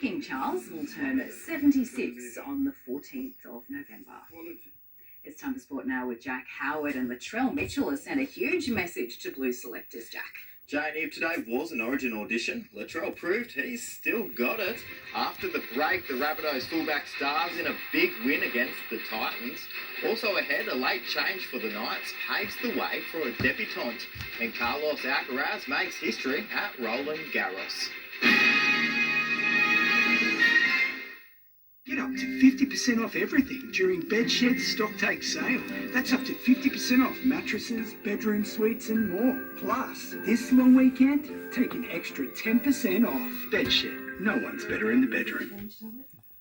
King Charles will turn 76 on the 14th of November. It's time for sport now with Jack Howard, and Latrell Mitchell has sent a huge message to Blues selectors, Jack. Jane, if today was an Origin audition, Latrell proved he's still got it. After the break, the Rabbitohs fullback stars in a big win against the Titans. Also ahead, a late change for the Knights paves the way for a debutante, and Carlos Alcaraz makes history at Roland Garros. Get up to 50% off everything during Bedshed's stock take sale. That's up to 50% off mattresses, bedroom suites and more. Plus, this long weekend, take an extra 10% off. Bedshed, no one's better in the bedroom.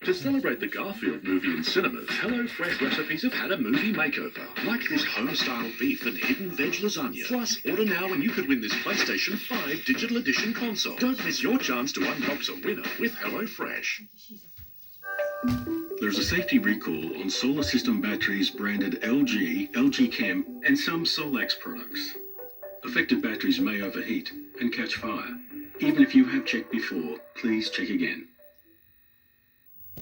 To celebrate the Garfield movie in cinemas, HelloFresh recipes have had a movie makeover. Like this home-style beef and hidden veg lasagna. Plus, order now and you could win this PlayStation 5 Digital Edition console. Don't miss your chance to unbox a winner with HelloFresh. There's a safety recall on solar system batteries branded LG, LG Chem, and some Solex products. Affected batteries may overheat and catch fire. Even if you have checked before, please check again.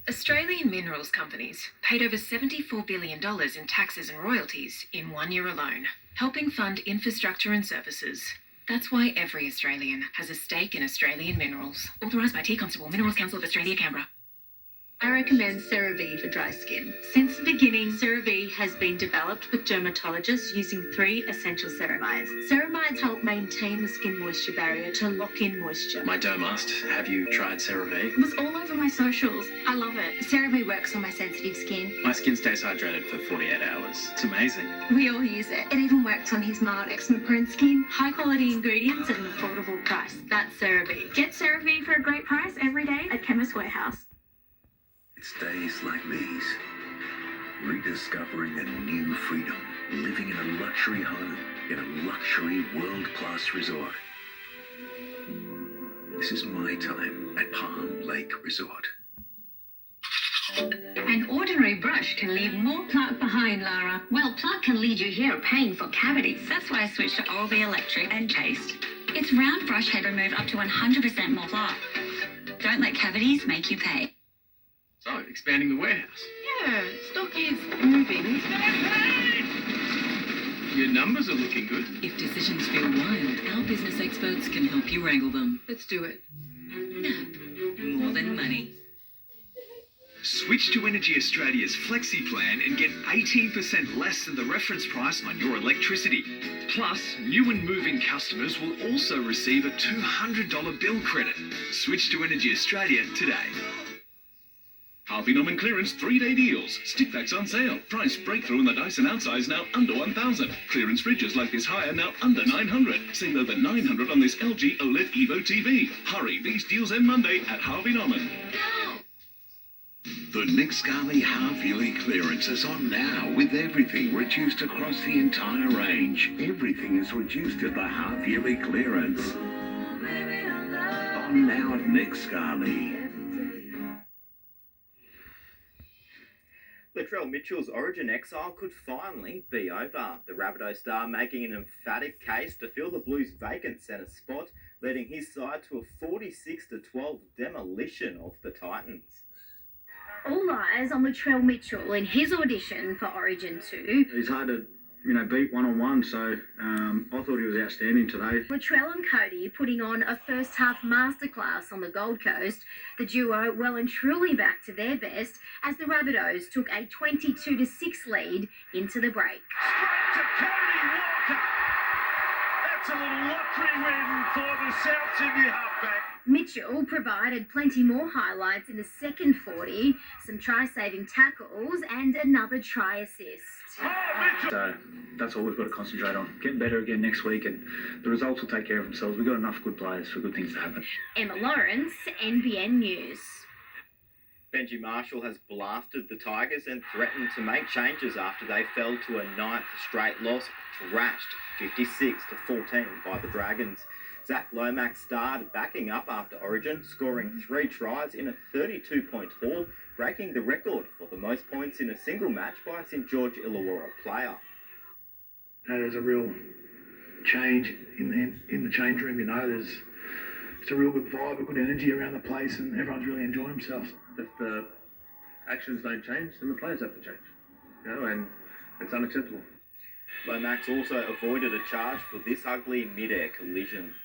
Australian minerals companies paid over $74 billion in taxes and royalties in 1 year alone, helping fund infrastructure and services. That's why every Australian has a stake in Australian minerals. Authorised by T Constable, Minerals Council of Australia, Canberra. I recommend CeraVe for dry skin. Since the beginning, CeraVe has been developed with dermatologists using 3 essential ceramides. Ceramides help maintain the skin moisture barrier to lock in moisture. My derm asked, have you tried CeraVe? It was all over my socials. I love it. CeraVe works on my sensitive skin. My skin stays hydrated for 48 hours. It's amazing. We all use it. It even works on his mild eczema-prone skin. High quality ingredients at an affordable price. That's CeraVe. Get CeraVe for a great price every day at Chemist Warehouse. It's days like these, rediscovering a new freedom, living in a luxury home, in a luxury world-class resort. This is my time at Palm Lake Resort. An ordinary brush can leave more plaque behind, Lara. Well, plaque can lead you here paying for cavities. That's why I switched to Oral-B Electric and Taste. Its round brush head remove up to 100% more plaque. Don't let cavities make you pay. So, expanding the warehouse. Yeah, stock is moving. Your numbers are looking good. If decisions feel wild, our business experts can help you wrangle them. Let's do it. NAB, more than money. Switch to Energy Australia's Flexi Plan and get 18% less than the reference price on your electricity. Plus, new and moving customers will also receive a $200 bill credit. Switch to Energy Australia today. Harvey Norman clearance 3-day deals. Stick vacs on sale. Price breakthrough in the Dyson outsize now under 1,000. Clearance fridges like this higher now under 900. Save over 900 on this LG OLED Evo TV. Hurry, these deals end Monday at Harvey Norman. The Nick Scali half-yearly clearance is on now, with everything reduced across the entire range. Everything is reduced at the half-yearly clearance. On now at Nick Scali. Latrell Mitchell's Origin exile could finally be over. The Rabbitoh star making an emphatic case to fill the Blues' vacant centre spot, leading his side to a 46-12 demolition of the Titans. All eyes on Latrell Mitchell in his audition for Origin 2. He's hard to, beat one-on-one, so I thought he was outstanding today. Latrell and Cody putting on a first-half masterclass on the Gold Coast. The duo well and truly back to their best as the Rabbitohs took a 22-6 lead into the break. To Cody Walker. That's a little lottery win for the South Sydney halfback. Mitchell provided plenty more highlights in the second 40, some try-saving tackles and another try assist. So that's all we've got to concentrate on. Getting better again next week and the results will take care of themselves. We've got enough good players for good things to happen. Emma Lawrence, NBN News. Benji Marshall has blasted the Tigers and threatened to make changes after they fell to a 9th straight loss, thrashed 56-14 by the Dragons. Zach Lomax started backing up after Origin, scoring 3 tries in a 32-point haul, breaking the record for the most points in a single match by a St George Illawarra player. There's a real change in the change room. it's a real good vibe, a good energy around the place, and everyone's really enjoying themselves. If the actions don't change, then the players have to change. And it's unacceptable. Lomax also avoided a charge for this ugly mid-air collision.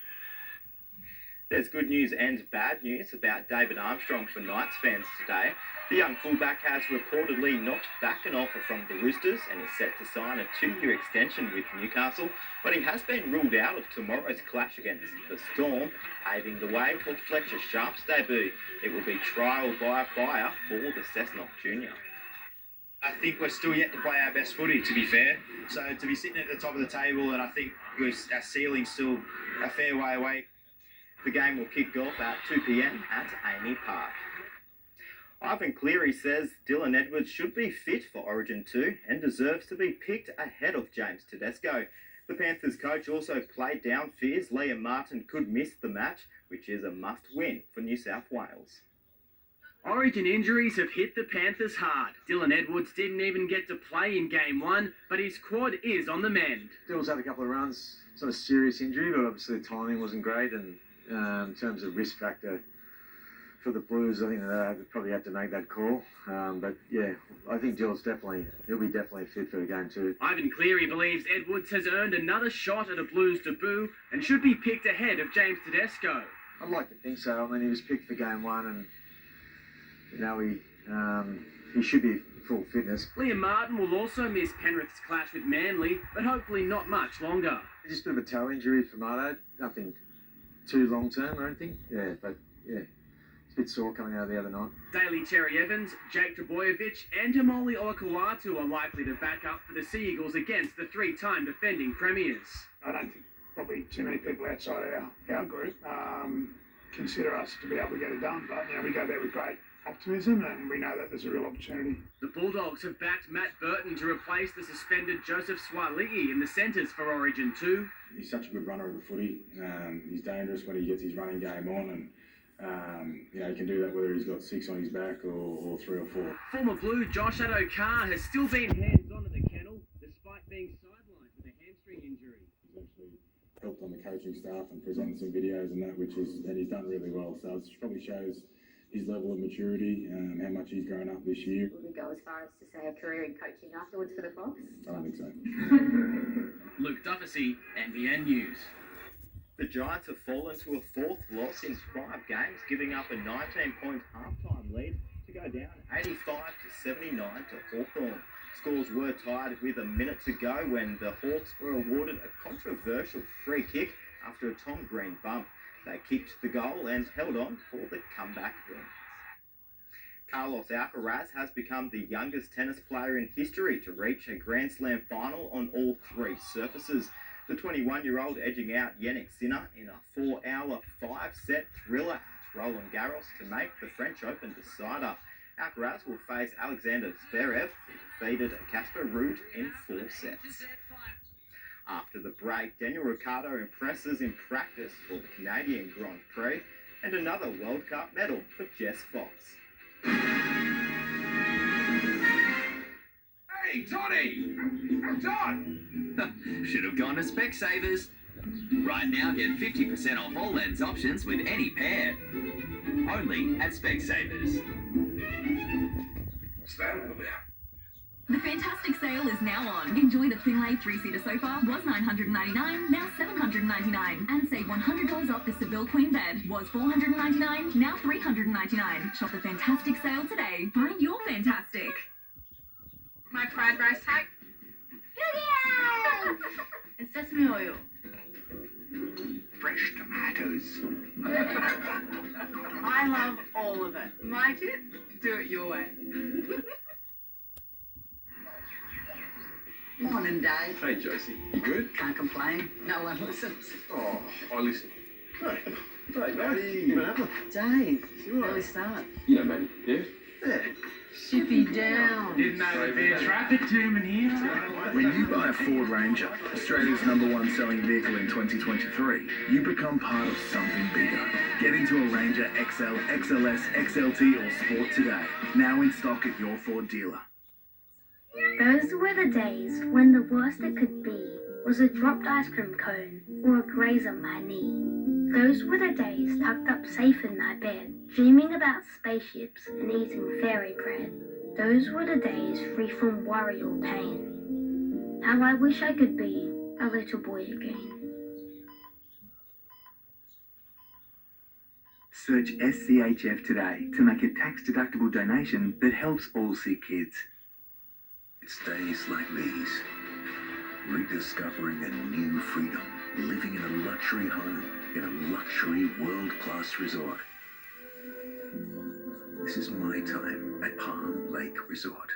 There's good news and bad news about David Armstrong for Knights fans today. The young fullback has reportedly knocked back an offer from the Roosters and is set to sign a 2-year extension with Newcastle, but he has been ruled out of tomorrow's clash against the Storm, paving the way for Fletcher Sharp's debut. It will be trial by fire for the Cessnock Junior. I think we're still yet to play our best footy, to be fair. So to be sitting at the top of the table, and I think our ceiling's still a fair way away. The game will kick off at 2 p.m. at Amy Park. Ivan Cleary says Dylan Edwards should be fit for Origin 2 and deserves to be picked ahead of James Tedesco. The Panthers coach also played down fears Liam Martin could miss the match, which is a must-win for New South Wales. Origin injuries have hit the Panthers hard. Dylan Edwards didn't even get to play in Game 1, but his quad is on the mend. Dylan's had a couple of runs. It's not a serious injury, but obviously the timing wasn't great, and in terms of risk factor for the Blues, I think they probably had to make that call. But yeah, I think he'll be definitely fit for the game too. Ivan Cleary believes Edwards has earned another shot at a Blues debut and should be picked ahead of James Tedesco. I'd like to think so. I mean, he was picked for Game 1, and he should be full fitness. Liam Martin will also miss Penrith's clash with Manly, but hopefully not much longer. Just a bit of a toe injury for Marto. Nothing too long term or anything. Yeah, but yeah, it's a bit sore coming out of the other night. Daly Cherry Evans, Jake Trbojevic and Tamoli Olakau'atu are likely to back up for the Sea Eagles against the 3-time defending premiers. I don't think probably too many people outside our group consider us to be able to get it done, but we go there with great optimism, and we know that there's a real opportunity. The Bulldogs have backed Matt Burton to replace the suspended Joseph Swali'i in the centres for Origin 2. He's such a good runner of the footy. He's dangerous when he gets his running game on, and he can do that whether he's got 6 on his back or 3 or 4. Former Blue Josh Addo-Carr has still been hands-on at the kennel despite being sidelined with a hamstring injury. He's actually helped on the coaching staff and presented some videos and that, and he's done really well. So it probably shows his level of maturity, how much he's grown up this year. Would we go as far as to say a career in coaching afterwards for the Fox? I don't think so. Luke Duffy, NBN News. The Giants have fallen to a 4th loss in 5 games, giving up a 19-point halftime lead to go down 85-79 to Hawthorn. Scores were tied with a minute to go when the Hawks were awarded a controversial free kick after a Tom Green bump. They kicked the goal and held on for the comeback win. Carlos Alcaraz has become the youngest tennis player in history to reach a Grand Slam final on all 3 surfaces. The 21-year-old edging out Yannick Sinner in a 4-hour, 5-set thriller at Roland Garros to make the French Open decider. Alcaraz will face Alexander Zverev, who defeated Casper Ruud in 4 sets. After the break, Daniel Ricciardo impresses in practice for the Canadian Grand Prix and another World Cup medal for Jess Fox. Hey, Toddy! Todd! Should have gone to Specsavers. Right now, get 50% off all lens options with any pair. Only at Specsavers. What's that all about? The fantastic sale is now on. Enjoy the Finlay 3-seater sofa, was $999, now $799. And save $100 off the Seville Queen bed, was $499, now $399. Shop the fantastic sale today. Find your fantastic. My fried rice hack. And sesame oil. Fresh tomatoes. I love all of it. My tip, do it your way. Morning, Dave. Hey, Josie. You good? Can't complain. No one listens. Oh, I listen. Hey, buddy. What happened? Dave, early start. You know, man. Yeah? Yeah. Shippy down. Didn't know there'd be a traffic jam in here. When you buy a Ford Ranger, Australia's #1 selling vehicle in 2023, you become part of something bigger. Get into a Ranger XL, XLS, XLT or Sport today. Now in stock at your Ford dealer. Those were the days when the worst it could be was a dropped ice cream cone or a graze on my knee. Those were the days tucked up safe in my bed, dreaming about spaceships and eating fairy bread. Those were the days free from worry or pain. How I wish I could be a little boy again. Search SCHF today to make a tax-deductible donation that helps all sick kids. It's days like these, rediscovering a new freedom, living in a luxury home, in a luxury world-class resort. This is my time at Palm Lake Resort.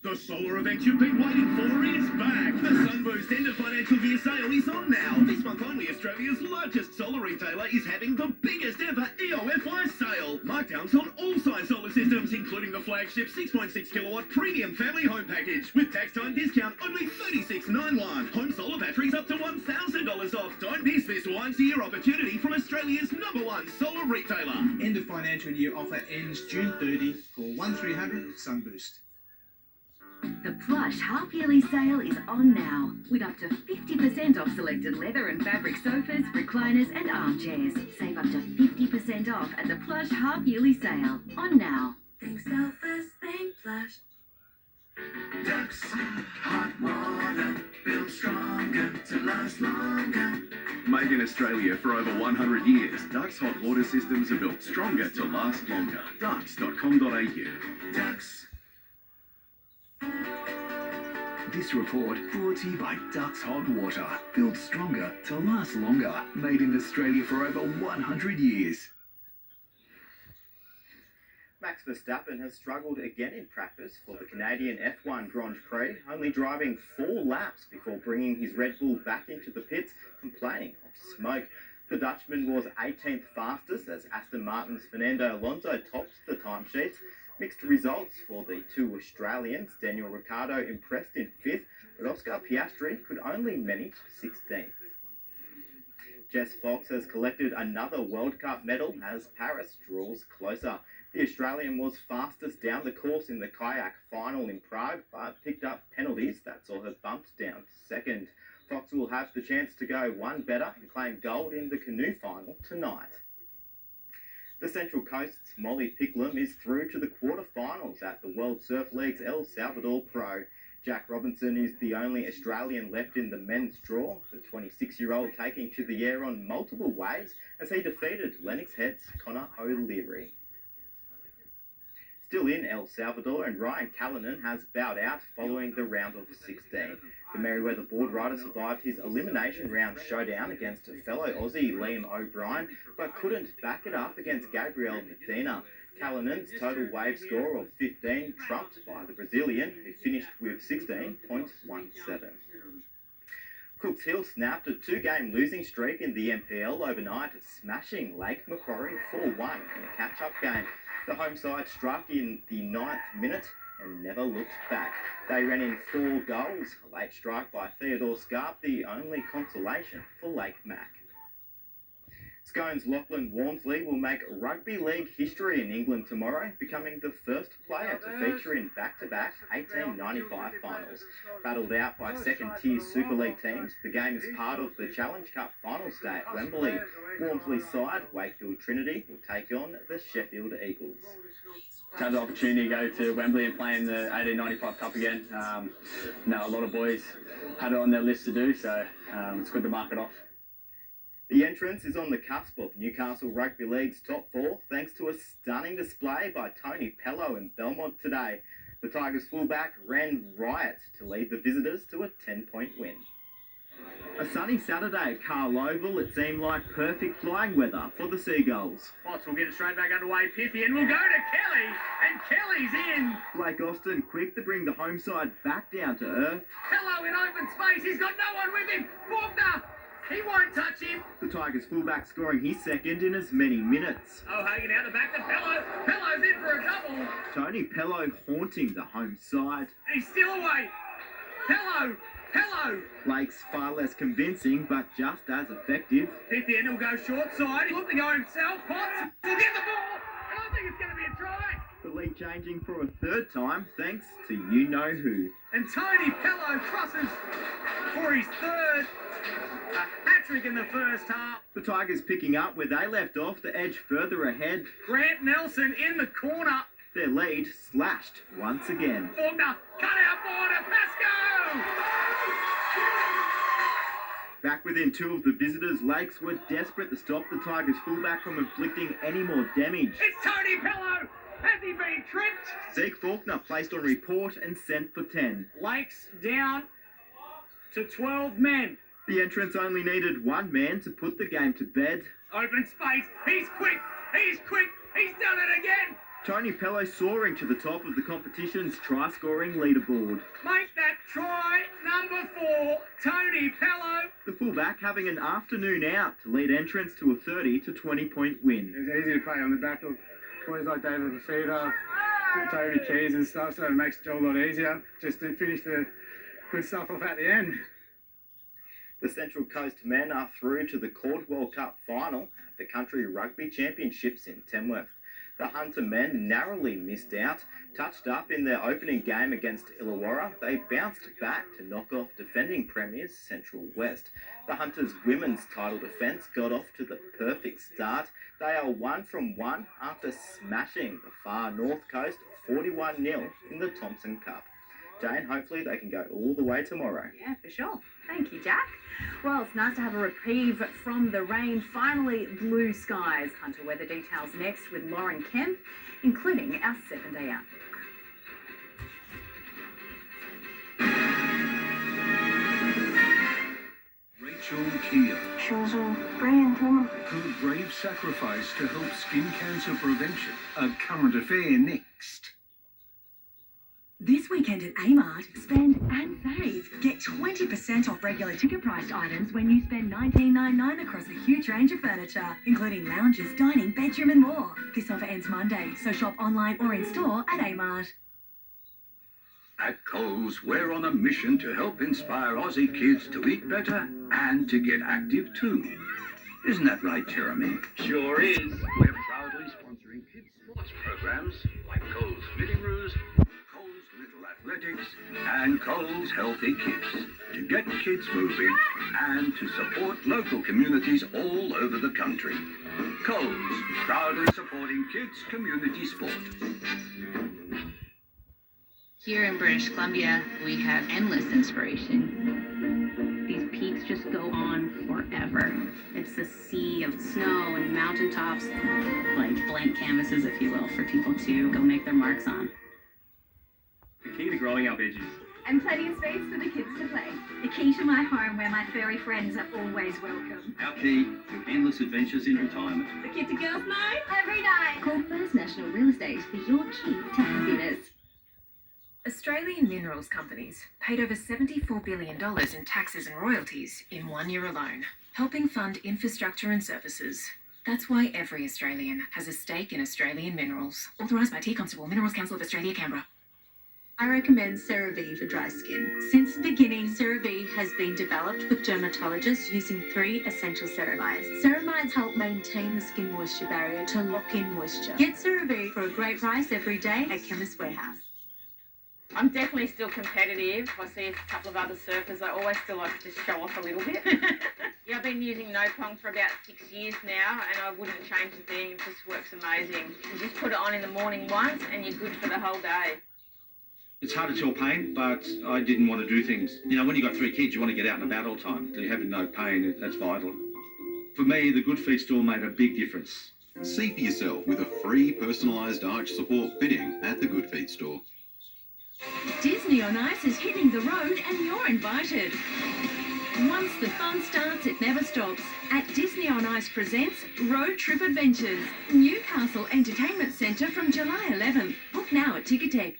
The solar event you've been waiting for is back. The Sunboost end of financial year sale is on now. This month only, Australia's largest solar retailer is having the biggest ever EOFI sale. Markdowns on all size solar systems, including the flagship 6.6 kilowatt premium family home package. With tax time discount only $36.91. Home solar batteries up to $1,000 off. Don't miss this once-a-year opportunity from Australia's #1 solar retailer. End of financial year offer ends June 30. Call 1300 Sunboost. The Plush half-yearly sale is on now, with up to 50% off selected leather and fabric sofas, recliners and armchairs. Save up to 50% off at the Plush half-yearly sale. On now. Think Selfless, think Plush. Ducks, hot water, built stronger to last longer. Made in Australia for over 100 years, Ducks hot water systems are built stronger to last longer. Ducks.com.au. Ducks. This report brought to you by Ducks Hot Water. Built stronger to last longer. Made in Australia for over 100 years. Max Verstappen has struggled again in practice for the Canadian F1 Grand Prix, only driving 4 laps before bringing his Red Bull back into the pits, complaining of smoke. The Dutchman was 18th fastest as Aston Martin's Fernando Alonso tops the timesheets. Mixed results for the 2 Australians. Daniel Ricciardo impressed in 5th, but Oscar Piastri could only manage 16th. Jess Fox has collected another World Cup medal as Paris draws closer. The Australian was fastest down the course in the kayak final in Prague, but picked up penalties that saw her bumped down to 2nd. Fox will have the chance to go one better and claim gold in the canoe final tonight. The Central Coast's Molly Picklum is through to the quarterfinals at the World Surf League's El Salvador Pro. Jack Robinson is the only Australian left in the men's draw, the 26-year-old taking to the air on multiple waves as he defeated Lennox Head's Connor O'Leary. Still in El Salvador, and Ryan Callanan has bowed out following the round of 16. The Merriweather board rider survived his elimination round showdown against fellow Aussie Liam O'Brien, but couldn't back it up against Gabriel Medina. Callanan's total wave score of 15 trumped by the Brazilian, who finished with 16.17. Cooks Hill snapped a 2-game losing streak in the NPL overnight, smashing Lake Macquarie 4-1 in a catch-up game. The home side struck in the 9th minute and never looked back. They ran in 4 goals, a late strike by Theodore Scarp, the only consolation for Lake Mac. Scone's Lachlan Walmsley will make rugby league history in England tomorrow, becoming the first player to feature in back-to-back 1895 finals. Battled out by second-tier Super League teams, the game is part of the Challenge Cup finals day at Wembley. Walmsley's side, Wakefield Trinity, will take on the Sheffield Eagles. To have the opportunity to go to Wembley and play in the 1895 Cup again, a lot of boys had it on their list to do, so it's good to mark it off. The entrance is on the cusp of Newcastle Rugby League's top 4, thanks to a stunning display by Tony Pello in Belmont today. The Tigers fullback ran riot to lead the visitors to a 10-point win. A sunny Saturday at Carl Oval, it seemed like perfect flying weather for the Seagulls. Fox will get it straight back underway. Pithy, and we'll go to Kelly, and Kelly's in. Blake Austin quick to bring the home side back down to earth. Hello in open space. He's got no one with him. Faulkner, he won't touch him. The Tigers fullback scoring his second in as many minutes. O'Hagan out the back to Pello. Pello's in for a double. Tony Pello haunting the home side. And he's still away. Pello. Blake's far less convincing, but just as effective. Pithy, and he'll go short side. He'll look to go himself. Potts will get the ball. And I think it's going to be a try. The lead changing for a 3rd time, thanks to you-know-who. And Tony Pello crosses for his 3rd. A hat-trick in the first half. The Tigers picking up where they left off to edge further ahead. Grant Nelson in the corner. Their lead slashed once again. Faulkner, cut out Border, Pasco! Back within 2 of the visitors, Lakes were desperate to stop the Tigers fullback from inflicting any more damage. It's Tony Pello! Has he been tripped? Zeke Faulkner placed on report and sent for 10. Lakes down to 12 men. The entrants only needed 1 man to put the game to bed. Open space. He's quick. He's quick. He's done it again. Tony Pello soaring to the top of the competition's try-scoring leaderboard. Make that try, number 4, Tony Pello. The fullback having an afternoon out to lead entrants to a 30 to 20 point win. It was easy to play on the back of boys like David Fafita, Toby Keys and stuff, so it makes the job a lot easier. Just to finish the good stuff off at the end. The Central Coast men are through to the Caldwell Cup final at the Country Rugby Championships in Tamworth. The Hunter men narrowly missed out. Touched up in their opening game against Illawarra, they bounced back to knock off defending premiers Central West. The Hunters' women's title defence got off to the perfect start. They are 1 from 1 after smashing the far north coast 41-0 in the Thompson Cup. Jane, hopefully they can go all the way tomorrow. Yeah, for sure. Thank you, Jack. Well, it's nice to have a reprieve from the rain. Finally, blue skies. Hunter weather details next with Lauren Kempe, including our 7-day outlook. Rachel Keogh. She was a brilliant woman. Her brave sacrifice to help skin cancer prevention. A current affair next. This weekend at Amart, spend and save. Get 20% off regular ticket priced items when you spend $19.99 across a huge range of furniture, including lounges, dining, bedroom and more. This offer ends Monday, so shop online or in store at Amart. At Coles, we're on a mission to help inspire Aussie kids to eat better and to get active too. Isn't that right, Jeremy? Sure is. We're proudly sponsoring kids' sports programs like Coles Fitting Roos, Coles Little Athletics, and Coles Healthy Kids to get kids moving and to support local communities all over the country. Coles, proudly supporting kids' community sport. Here in British Columbia, we have endless inspiration. These peaks just go on forever. It's a sea of snow and mountaintops, like blank canvases, if you will, for people to go make their marks on. The key to growing our veggies. And plenty of space for the kids to play. The key to my home where my furry friends are always welcome. Our key to endless adventures in retirement. The kids and girls night every night. Call First National Real Estate for your key to happiness. Australian minerals companies paid over $74 billion in taxes and royalties in 1 year alone, helping fund infrastructure and services. That's why every Australian has a stake in Australian minerals. Authorised by T Constable, Minerals Council of Australia, Canberra. I recommend CeraVe for dry skin. Since the beginning, CeraVe has been developed with dermatologists using 3 essential ceramides. Ceramides help maintain the skin moisture barrier to lock in moisture. Get CeraVe for a great price every day at Chemist Warehouse. I'm definitely still competitive. If I see a couple of other surfers, I always still like to just show off a little bit. Yeah, I've been using No Pong for about 6 years now, and I wouldn't change a thing. It just works amazing. You just put it on in the morning once, and you're good for the whole day. It's hard to tell pain, but I didn't want to do things. You know, when you've got 3 kids, you want to get out and about all the time. So having no pain, that's vital. For me, the Good Feet store made a big difference. See for yourself with a free personalised arch support fitting at the Good Feet store. Disney on Ice is hitting the road and you're invited. Once the fun starts, it never stops. At Disney on Ice presents Road Trip Adventures, Newcastle Entertainment Centre from July 11th. Book now at Ticketek.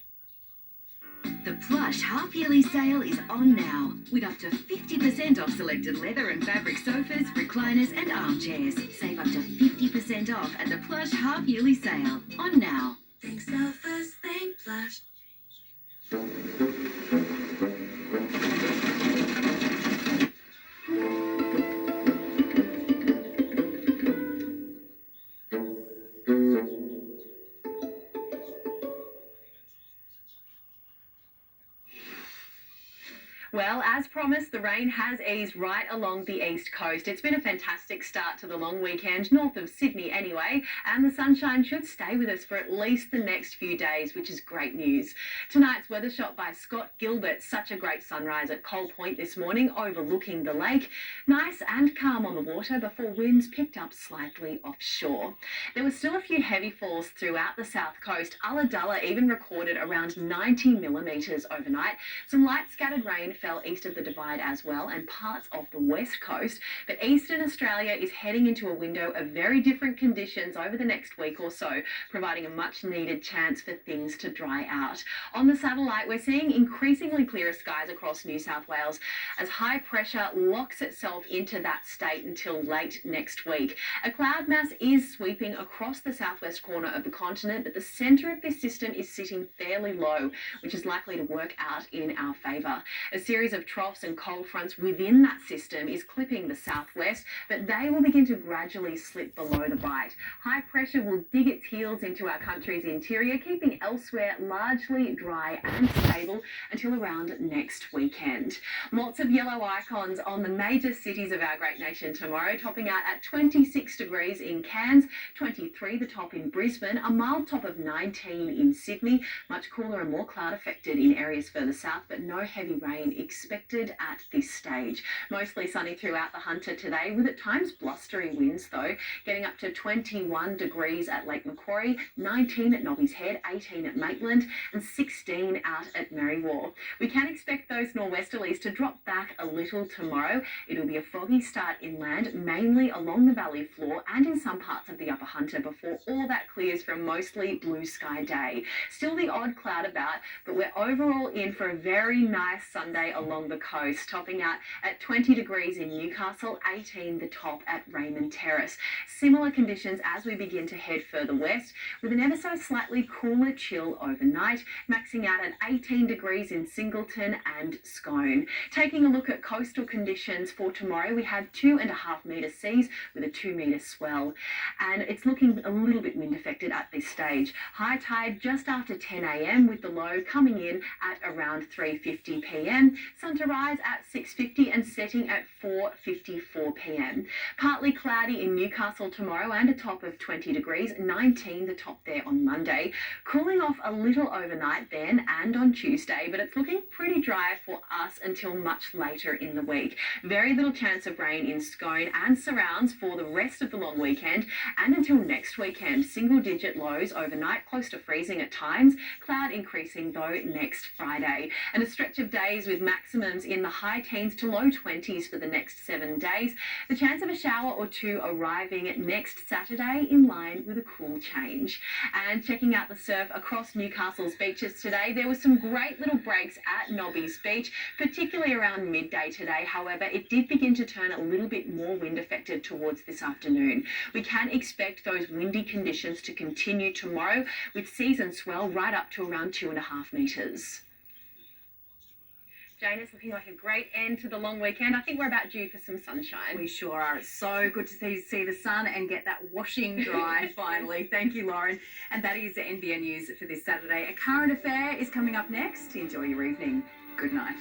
The Plush half-yearly sale is on now, with up to 50% off selected leather and fabric sofas, recliners and armchairs. Save up to 50% off at the Plush half-yearly sale. On now. Think so first, think Plush. Well, as promised, the rain has eased right along the east coast. It's been a fantastic start to the long weekend, north of Sydney anyway, and the sunshine should stay with us for at least the next few days, which is great news. Tonight's weather shot by Scott Gilbert. Such a great sunrise at Coal Point this morning, overlooking the lake. Nice and calm on the water before winds picked up slightly offshore. There were still a few heavy falls throughout the south coast. Ulladulla even recorded around 90 millimetres overnight. Some light scattered rain fell east of the Divide as well and parts of the west coast, but eastern Australia is heading into a window of very different conditions over the next week or so, providing a much needed chance for things to dry out. On the satellite, we're seeing increasingly clearer skies across New South Wales as high pressure locks itself into that state until late next week. A cloud mass is sweeping across the southwest corner of the continent, but the centre of this system is sitting fairly low, which is likely to work out in our favour. A series of troughs and cold fronts within that system is clipping the southwest, but they will begin to gradually slip below the Bight. High pressure will dig its heels into our country's interior, keeping elsewhere largely dry and stable until around next weekend. Lots of yellow icons on the major cities of our great nation tomorrow, topping out at 26 degrees in Cairns, 23 the top in Brisbane, a mild top of 19 in Sydney, much cooler and more cloud affected in areas further south, but no heavy rain expected at this stage. Mostly sunny throughout the Hunter today, with at times blustery winds though, getting up to 21 degrees at Lake Macquarie, 19 at Nobby's Head, 18 at Maitland, and 16 out at Merriwar. We can expect those norwesterlies to drop back a little tomorrow. It'll be a foggy start inland, mainly along the valley floor and in some parts of the upper Hunter, before all that clears for a mostly blue sky day. Still the odd cloud about, but we're overall in for a very nice Sunday along the coast, topping out at 20 degrees in Newcastle, 18 the top at Raymond Terrace. Similar conditions as we begin to head further west, with an ever so slightly cooler chill overnight, maxing out at 18 degrees in Singleton and Scone. Taking a look at coastal conditions for tomorrow, we have 2.5 metre seas with a 2 metre swell, and it's looking a little bit wind affected at this stage. High tide just after 10 a.m, with the low coming in at around 3:50 p.m. Sun to rise at 6:50 and setting at 4:54 p.m. Partly cloudy in Newcastle tomorrow and a top of 20 degrees, 19 the top there on Monday. Cooling off a little overnight then and on Tuesday, but it's looking pretty dry for us until much later in the week. Very little chance of rain in Scone and surrounds for the rest of the long weekend and until next weekend. Single digit lows overnight, close to freezing at times. Cloud increasing though next Friday. And a stretch of days with maximums in the high teens to low 20s for the next 7 days. The chance of a shower or two arriving next Saturday in line with a cool change. And checking out the surf across Newcastle's beaches today, there were some great little breaks at Nobby's Beach, particularly around midday today. However, it did begin to turn a little bit more wind affected towards this afternoon. We can expect those windy conditions to continue tomorrow, with seas and swell right up to around 2.5 metres. Jane, it's looking like a great end to the long weekend. I think we're about due for some sunshine. We sure are. It's so good to see the sun and get that washing dry finally. Thank you, Lauren. And that is the NBN News for this Saturday. A current affair is coming up next. Enjoy your evening. Good night.